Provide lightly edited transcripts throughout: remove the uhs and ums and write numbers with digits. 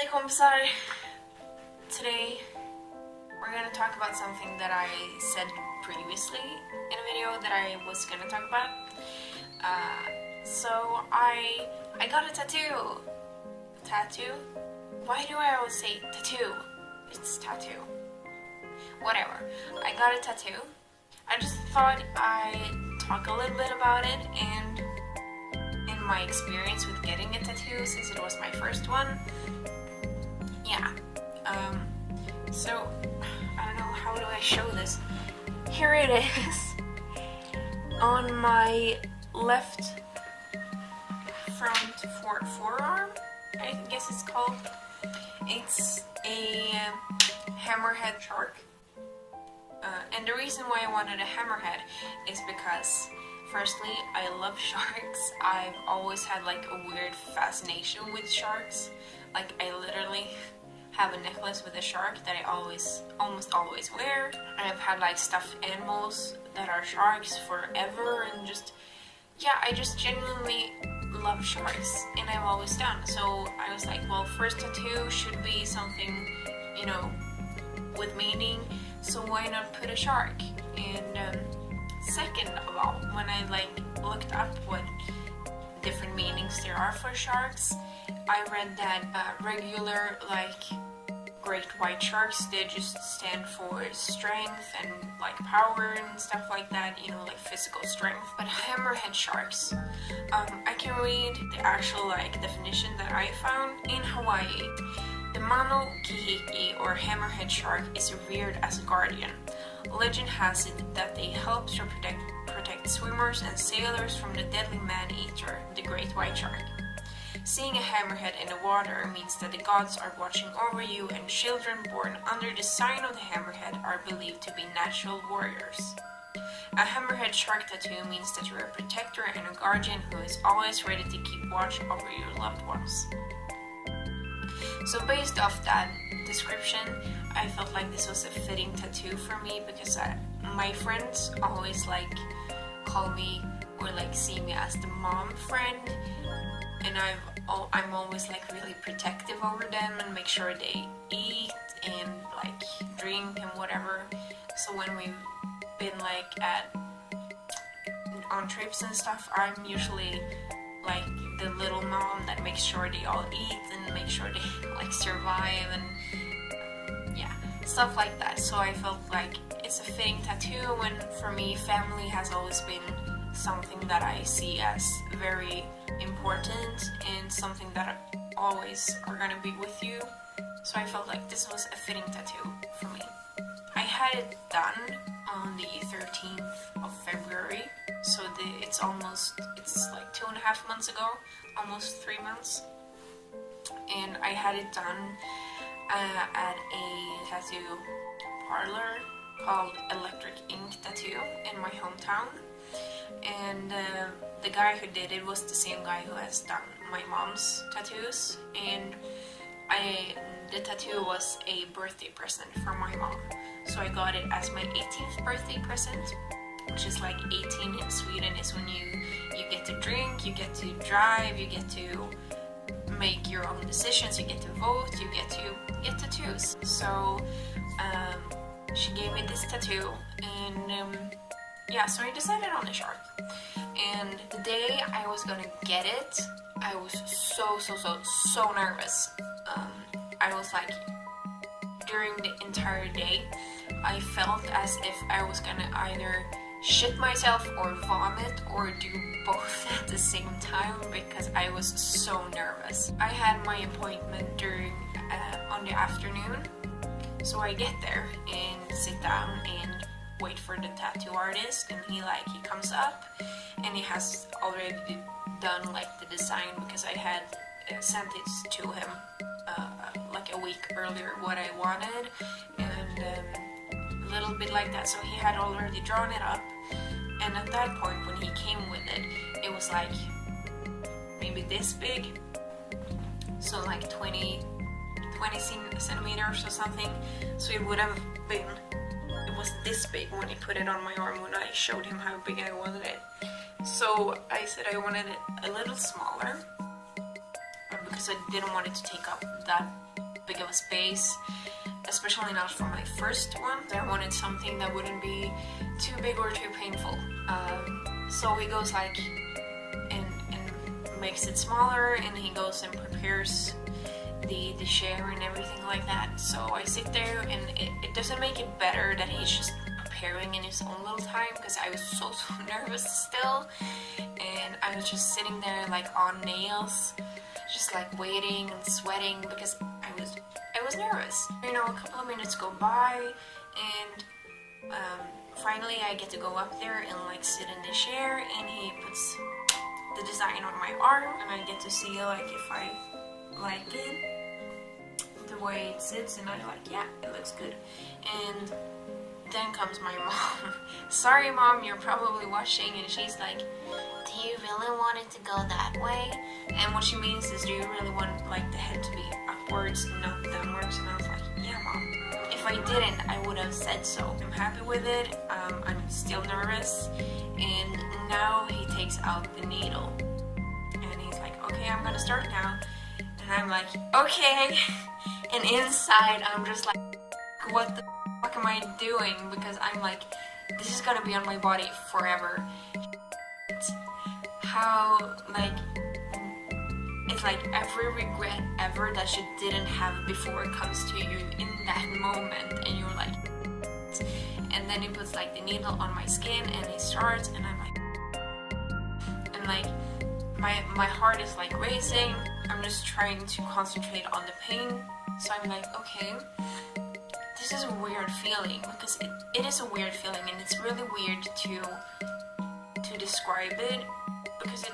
Hej kompisar! Today we're gonna talk about something that I said previously in a video that I was gonna talk about. So I got a tattoo. Tattoo? Why do I always say tattoo? It's tattoo. Whatever. I got a tattoo. I just thought I'd talk a little bit about it and in my experience with getting a tattoo since it was my first one. Yeah. So I don't know, how do I show this? Here it is. On my left front forearm, I guess it's called. It's a hammerhead shark. And the reason why I wanted a hammerhead is because, firstly, I love sharks. I've always had like a weird fascination with sharks. Like, I literally have a necklace with a shark that I almost always wear. And I've had like stuffed animals that are sharks forever, and I just genuinely love sharks, and I've always done. So I was like, well, first tattoo should be something, you know, with meaning, so why not put a shark? And second of all, when I looked up what different meanings there are for sharks, I read that regular great white sharks, they just stand for strength and like power and stuff like that, you know, like physical strength. But hammerhead sharks, I can read the actual definition that I found in Hawaii. The mano kihiki, or hammerhead shark, is revered as a guardian. Legend has it that they help to protect swimmers and sailors from the deadly man-eater, the great white shark. Seeing a hammerhead in the water means that the gods are watching over you, and children born under the sign of the hammerhead are believed to be natural warriors. A hammerhead shark tattoo means that you're a protector and a guardian who is always ready to keep watch over your loved ones. So based off that description, I felt like this was a fitting tattoo for me, because my friends always call me or see me as the mom friend, and I'm always really protective over them and make sure they eat and drink and whatever. So when we've been on trips and stuff, I'm usually the little mom that makes sure they all eat and make sure they survive and yeah, stuff like that. So I felt like it's a fitting tattoo, and for me, family has always been something that I see as very important and something that always are gonna be with you. So I felt like this was a fitting tattoo for me. I had it done on the 13th of February, so it's 2.5 months ago, almost 3 months. And I had it done at a tattoo parlor called Electric Ink Tattoo in my hometown. And the guy who did it was the same guy who has done my mom's tattoos, and the tattoo was a birthday present from my mom. So I got it as my 18th birthday present, which is 18 in Sweden is when you get to drink, you get to drive, you get to make your own decisions, you get to vote, you get to get tattoos. So she gave me this tattoo, and so I decided on a shark. And the day I was gonna get it, I was so nervous. I was during the entire day, I felt as if I was gonna either shit myself or vomit or do both at the same time, because I was so nervous. I had my appointment on the afternoon, so I get there and sit down and wait for the tattoo artist, and he comes up and he has already done the design, because I had sent it to him a week earlier what I wanted, and a little bit like that. So he had already drawn it up, and at that point when he came with it, it was maybe this big, so 20 centimeters or something. So it would have been, it was this big when he put it on my arm when I showed him how big I wanted it. So I said I wanted it a little smaller, because I didn't want it to take up that big of a space, especially not for my first one. I wanted something that wouldn't be too big or too painful. So he goes like and makes it smaller, and he goes and prepares the chair and everything like that. So I sit there, and it doesn't make it better that he's just preparing in his own little time, because I was so nervous still, and I was just sitting there like on nails, just like waiting and sweating because I was nervous. You know, a couple of minutes go by, and finally I get to go up there and like sit in the chair, and he puts the design on my arm, and I get to see like if I like it, the way it sits, and I'm like, yeah, it looks good. And then comes my mom. Sorry mom, you're probably watching, and she's like, do you really want it to go that way? And what she means is, do you really want like the head to be upwards, not downwards? And I was like, yeah mom. If I didn't, I would have said so. I'm happy with it. I'm still nervous, and now he takes out the needle, and he's like, okay, I'm gonna start now. And I'm like, okay. And inside I'm just like, what the fuck am I doing? Because I'm like, this is gonna be on my body forever. How, like, it's like every regret ever that you didn't have before comes to you in that moment, and you're like, and then he puts like the needle on my skin, and he starts, and I'm like, and like my heart is like racing. I'm just trying to concentrate on the pain. So I'm like, okay, this is a weird feeling, because it is a weird feeling, and it's really weird to describe it, because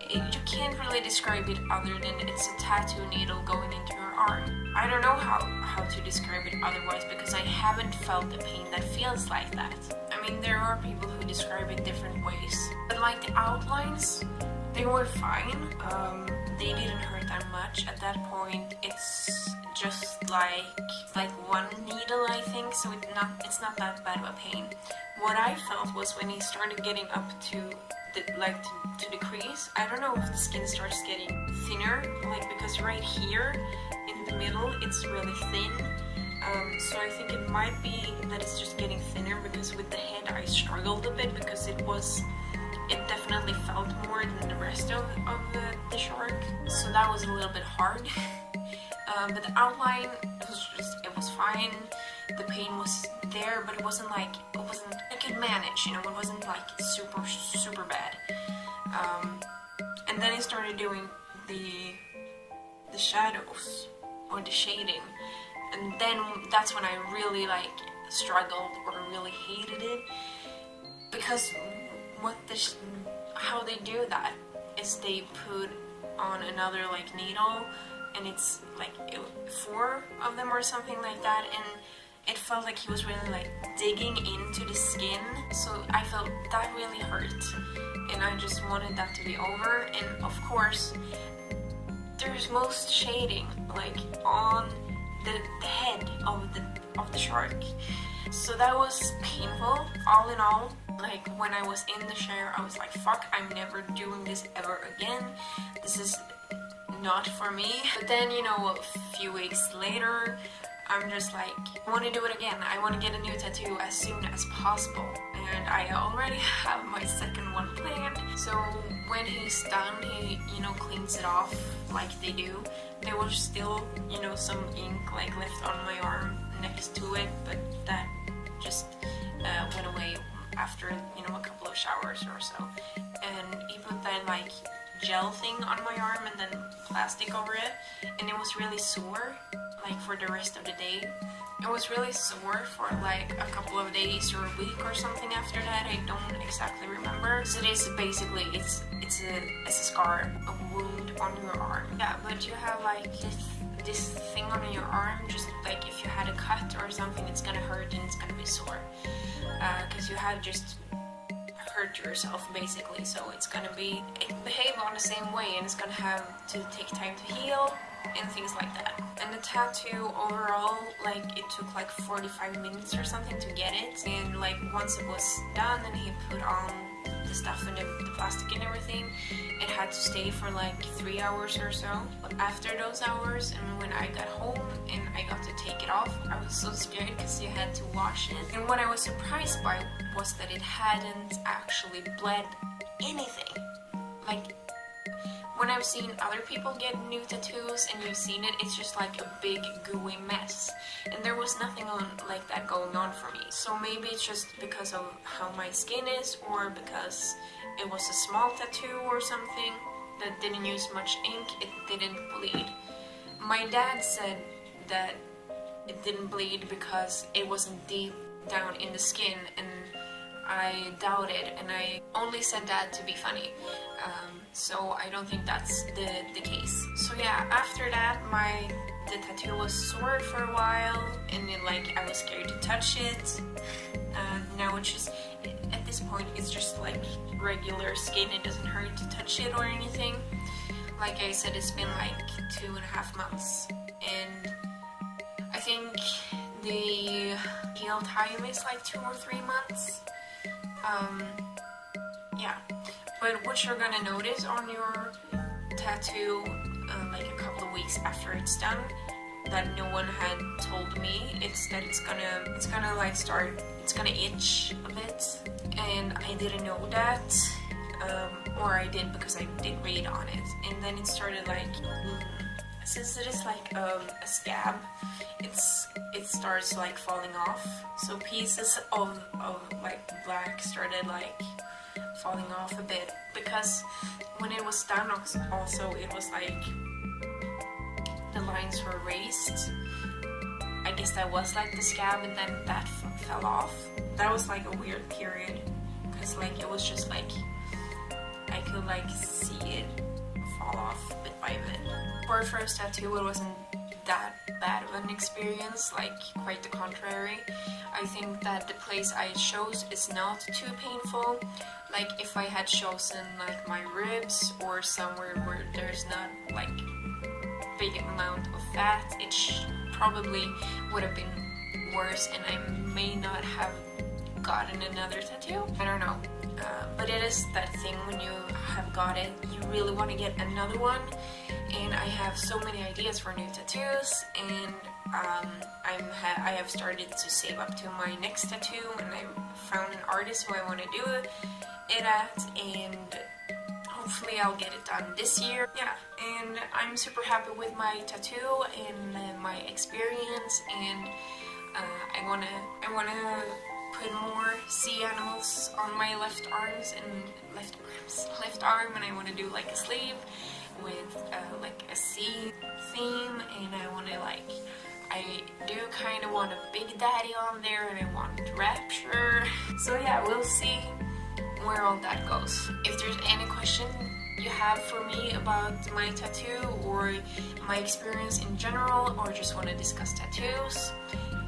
you can't really describe it other than it's a tattoo needle going into your arm. I don't know how to describe it otherwise, because I haven't felt the pain that feels like that. I mean, there are people who describe it different ways, but like the outlines, they were fine. They didn't hurt that much. At that point, it's just like one needle, I think, so it's not that bad of a pain. What I felt was when he started getting up to the crease. I don't know if the skin starts getting thinner, like, because right here in the middle it's really thin. So I think it might be that it's just getting thinner, because with the head I struggled a bit, because it definitely felt more than the rest of the shark. So that was a little bit hard. But the outline, it was fine. The pain was there, but it wasn't I could manage, you know, it wasn't like super bad. And then I started doing the shadows, or the shading, and then that's when I really like struggled or really hated it, because how they do that is they put on another like needle, and it's like 4 of them or something like that, and it felt like he was really like digging into the skin, so I felt that really hurt, and I just wanted that to be over. And of course there's most shading like on the head of the shark, so that was painful. All in all, like, when I was in the chair, I was like, fuck, I'm never doing this ever again. This is not for me. But then, you know, a few weeks later, I'm just like, I want to do it again. I want to get a new tattoo as soon as possible. And I already have my second one planned. So when he's done, he, you know, cleans it off like they do. There was still, you know, some ink like left on my arm next to it, but that just went away after, you know, a couple of showers or so. And he put that like gel thing on my arm and then plastic over it, and it was really sore like for the rest of the day. It was really sore for like a couple of days or a week or something after that. I don't exactly remember. So it is basically, it's a scar, a wound on your arm. Yeah, but you have like this thing on your arm, just like if you had a cut or something, it's gonna hurt and it's gonna be sore. Because you have just hurt yourself basically, so it behave on the same way, and it's gonna have to take time to heal and things like that. And the tattoo overall, like, it took like 45 minutes or something to get it, and like once it was done and he put on the stuff and the plastic and everything, it had to stay for like 3 hours or so. But after those hours, and when I got home and off. I was so scared because you had to wash it. And what I was surprised by was that it hadn't actually bled anything. Like, when I've seen other people get new tattoos and you've seen it, it's just like a big gooey mess. And there was nothing like that going on for me. So maybe it's just because of how my skin is, or because it was a small tattoo or something that didn't use much ink, it didn't bleed. My dad said that it didn't bleed because it wasn't deep down in the skin, and I doubt it, and I only said that to be funny. So I don't think that's the case. So yeah, after that the tattoo was sore for a while, and then like I was scared to touch it. Now it's just, at this point it's just like regular skin, it doesn't hurt to touch it or anything. Like I said, it's been like 2.5 months, and I think the heal time is like 2 or 3 months. Yeah, but what you're gonna notice on your tattoo like a couple of weeks after it's done, that no one had told me, it's that it's gonna like it's gonna itch a bit, and I didn't know that, or I did because I did read on it, and then it started like, since it is like a scab, it starts like falling off, so pieces of like black started like falling off a bit, because when it was done also it was like the lines were raised. I guess that was like the scab, and then that fell off. That was like a weird period, because like it was just like I could like see it fall off bit by bit. For a first tattoo, it wasn't that bad of an experience, like quite the contrary. I think that the place I chose is not too painful. Like if I had chosen like my ribs or somewhere where there's not like big amount of fat, it probably would have been worse, and I may not have gotten another tattoo. I don't know. But it is that thing when you have got it, you really want to get another one. And I have so many ideas for new tattoos, and I have started to save up to my next tattoo, and I found an artist who I want to do it at, and hopefully I'll get it done this year. Yeah, and I'm super happy with my tattoo and my experience, and I wanna put more sea animals on my left arm, and I want to do like a sleeve with like a sea theme, and I do kind of want a Big Daddy on there, and I want Rapture. So yeah, we'll see where all that goes. If there's any question you have for me about my tattoo or my experience in general, or just want to discuss tattoos,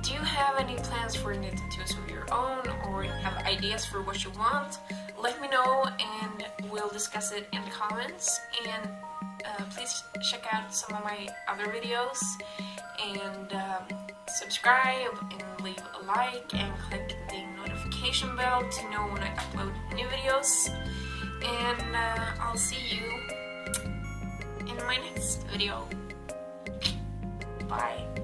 do you have any plans for new tattoos of your own, or have ideas for what you want? Let me know, and we'll discuss it in the comments. And please check out some of my other videos, and subscribe and leave a like and click the notification bell to know when I upload new videos. And I'll see you in my next video. Bye.